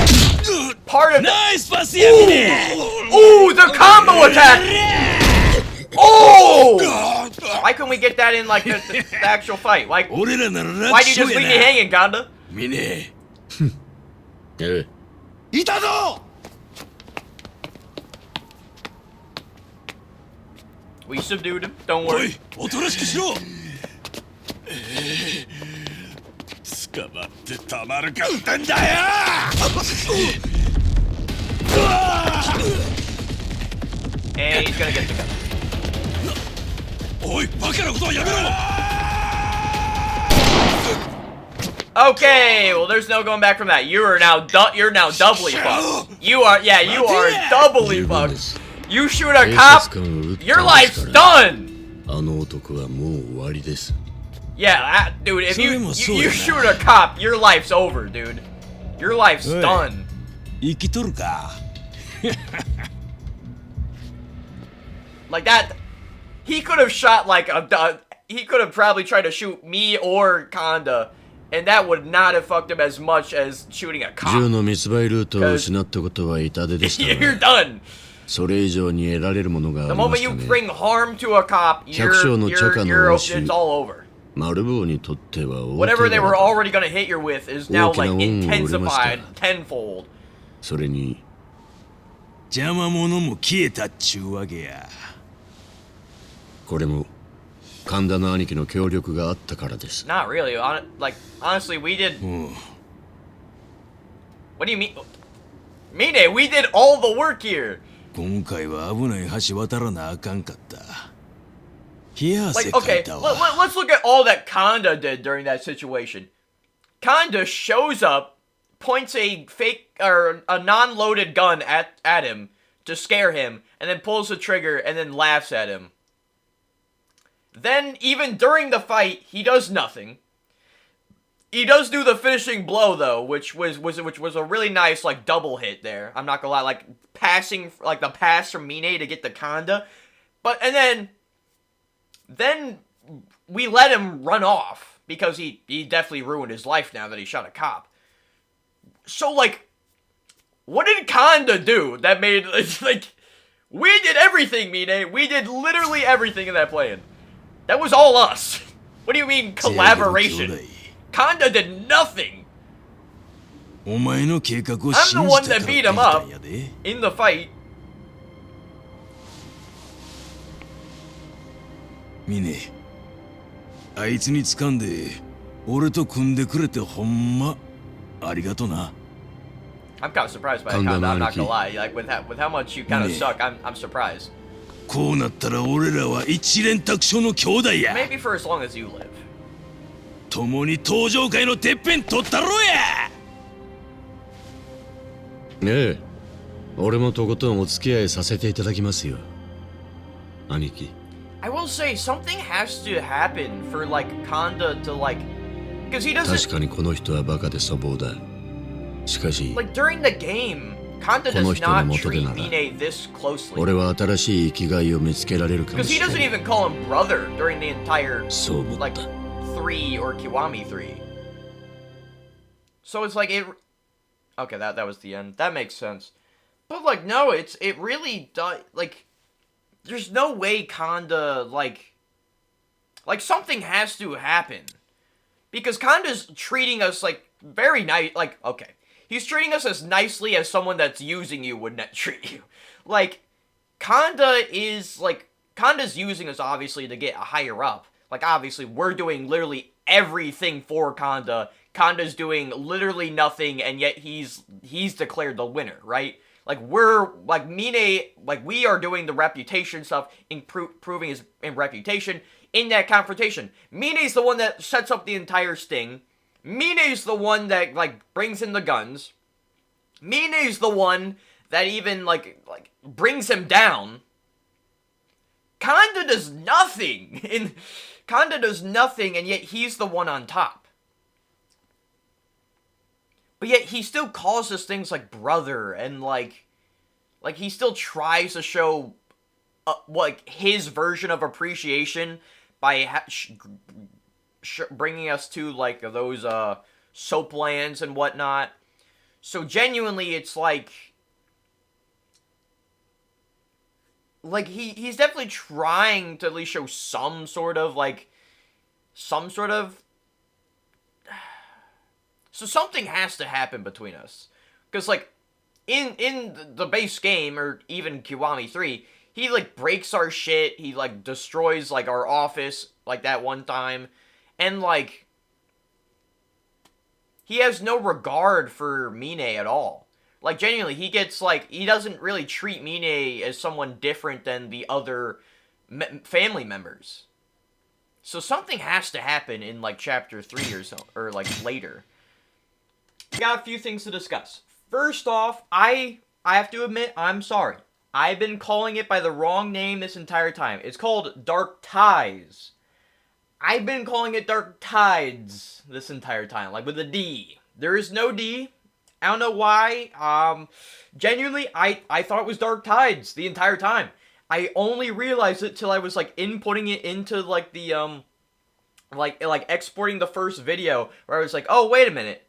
part of Nice, Ooh, the combo attack! Oh! Why couldn't we get that in, like, the actual fight? Like, why do you just leave me hanging, Ganda? Mine. We subdued him, don't worry. 捕まってたまるかってんだよ And he's gonna get the gun. おいバカなことはやめろ Okay, well, there's no going back from that. You're now doubly fucked. You are doubly fucked. You shoot a cop, your life's done. あの男はもう終わりです。 Yeah, dude, if you shoot a cop, your life's over, dude. Your life's done. 生きとるか Like that, he could have shot like he could have probably tried to shoot me or Kanda, and that would not have fucked him as much as shooting a cop. 銃の密売ルートを失ったことは痛手でしたが You're done. それ以上に得られるものがあ The りま moment し you たね。 bring harm to a cop, it's all over. マルボウにとっては大 Whatever 怪 they 我 were だ。 already gonna hit you with is now 大きな like 恩を売りました。 intensified tenfold. それに邪魔者も消えたっちゅうわけやこれも神田の兄貴の協力があったからです。 Not really. Like honestly, we did. What do you mean? Mine, we did all the work here. 今回は危ない橋渡らなあかんかった冷や Like, 汗か okay, いたわ let's look at all that Kanda did during that situation. Kanda shows up, points a fake or a non-loaded gun at him to scare him, and then pulls the trigger and then laughs at him. Then, even during the fight, he does nothing. He does do the finishing blow though, which was a really nice like double hit there. I'm not gonna lie, like passing like the pass from Mine to get the Kanda, but and then we let him run off because he definitely ruined his life now that he shot a cop. So like, what did Kanda do that made like we did everything, Mine? We did literally everything in that plan. That was all us. What do you mean collaboration? Kanda did nothing. お前の計画を I'm 信 the じ one たから that で beat きた him ん up やで in the fight. ミネあいつに掴んで俺と組んでくれてほんまありがとな I'm kind of surprised by that Kanda. I'm not gonna lie. Like with how much you kind of suck, I'm surprised. こうなったら俺らは一連卓上の兄弟や Maybe for as long as you live. 共に登場界のてっぺん取ったろやええ俺もとことんお付き合いさせていただきますよ兄貴。 I will say something has to happen for like Kanda to like, because he 確 doesn't かにこの人はバカで粗暴だ。しかし、 like during the game. Kanda この does 人の not 元で treat なら、 Mine this closely 俺は新しい生きがいを見つけられるかも because he しれ doesn't ない。 even call him brother during the entire そう思っ like た。 3 or Kiwami 3. So it's like it. Okay, that was the end. That makes sense. But like no, it really does like. There's no way Kanda like something has to happen because Kanda's treating us like very nice. Like okay, he's treating us as nicely as someone that's using you would not treat you. Like Kanda's using us obviously to get higher up. Like obviously we're doing literally everything for Kanda. Kanda's doing literally nothing, and yet he's declared the winner, right? Like we're like Mine, like we are doing the reputation stuff, improving his reputation in that confrontation. Mine's the one that sets up the entire sting. Mine's the one that like brings in the guns. Mine's the one that even like brings him down. Kanda does nothing, and yet he's the one on top. But yet he still calls us things like brother, and like he still tries to show like his version of appreciation by bringing us to like those soap lands and whatnot. So genuinely, it's like he's definitely trying to at least show some sort of. So something has to happen between us. Because, like, in the base game, or even Kiwami 3, he, like, breaks our shit. He, like, destroys, like, our office, like, that one time. And, like, he has no regard for Mine at all. Like, genuinely, he gets, like, he doesn't really treat Mine as someone different than the other family members. So something has to happen in, like, chapter 3 or so, or, like, later. We got a few things to discuss. First off, I have to admit, I'm sorry. I've been calling it by the wrong name this entire time. It's called Dark Ties. I've been calling it Dark Tides this entire time, like with a D. There is no D. I don't know why. Genuinely, I thought it was Dark Tides the entire time. I only realized it till I was like inputting it into like the like exporting the first video where I was like, oh wait a minute.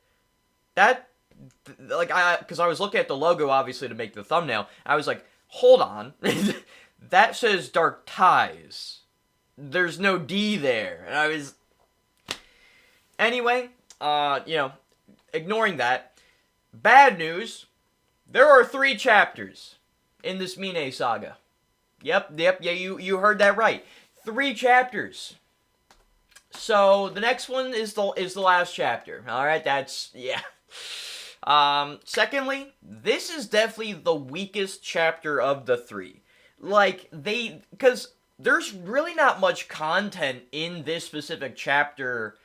That, like, because I was looking at the logo, obviously, to make the thumbnail. I was like, hold on. That says Dark Ties. There's no D there. And I was... Anyway, ignoring that. Bad news. There are 3 chapters in this Mine saga. Yep, yeah, you heard that right. 3 chapters. So, the next one is the last chapter. Alright, that's... yeah. Secondly, this is definitely the weakest chapter of the 3. Like, because there's really not much content in this specific chapter,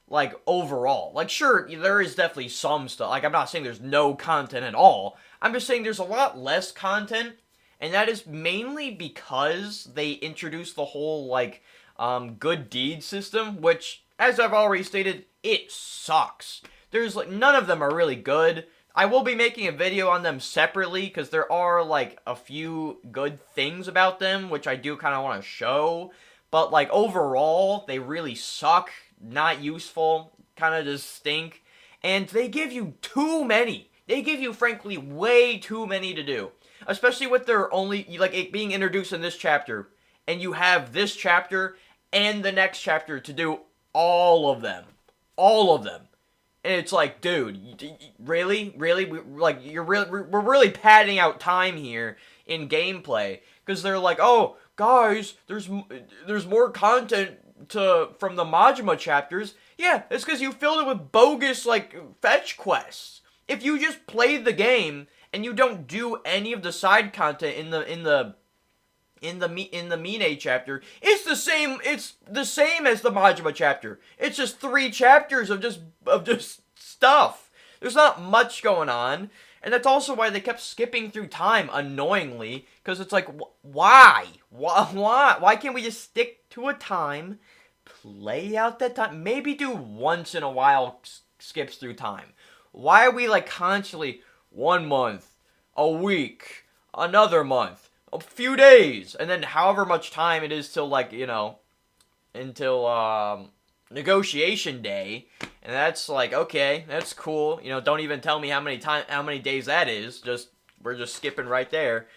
like, overall. Like, sure, there is definitely some stuff. Like, I'm not saying there's no content at all. I'm just saying there's a lot less content, and that is mainly because they introduced the whole, like, good deed system, which, as I've already stated, it sucks. There's, like, none of them are really good. I will be making a video on them separately, because there are, like, a few good things about them, which I do kind of want to show. But, like, overall, they really suck, not useful, kind of just stink. And they give you too many. They give you, frankly, way too many to do. Especially with their only, like, it being introduced in this chapter. And you have this chapter and the next chapter to do all of them. All of them. And it's like, dude, really? We're really padding out time here in gameplay. Because they're like, oh, guys, there's more content from the Majima chapters. Yeah, it's because you filled it with bogus, like, fetch quests. If you just played the game and you don't do any of the side content in the Mine chapter, it's the same as the Majima chapter. It's just 3 chapters of just stuff. There's not much going on. And that's also why they kept skipping through time annoyingly, because it's like, why? Why can't we just stick to a time, play out that time, maybe do once in a while skips through time? Why are we like constantly 1 month, a week, another month, a few days, and then however much time it is till like, until negotiation day, and that's like, okay, that's cool. Don't even tell me how many days that is. We're just skipping right there.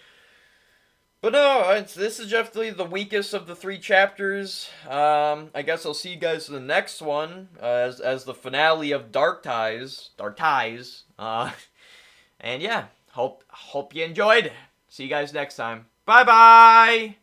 But no, this is definitely the weakest of the 3 chapters. I guess I'll see you guys in the next one, as the finale of Dark Ties. And yeah, hope you enjoyed. See you guys next time. Bye bye.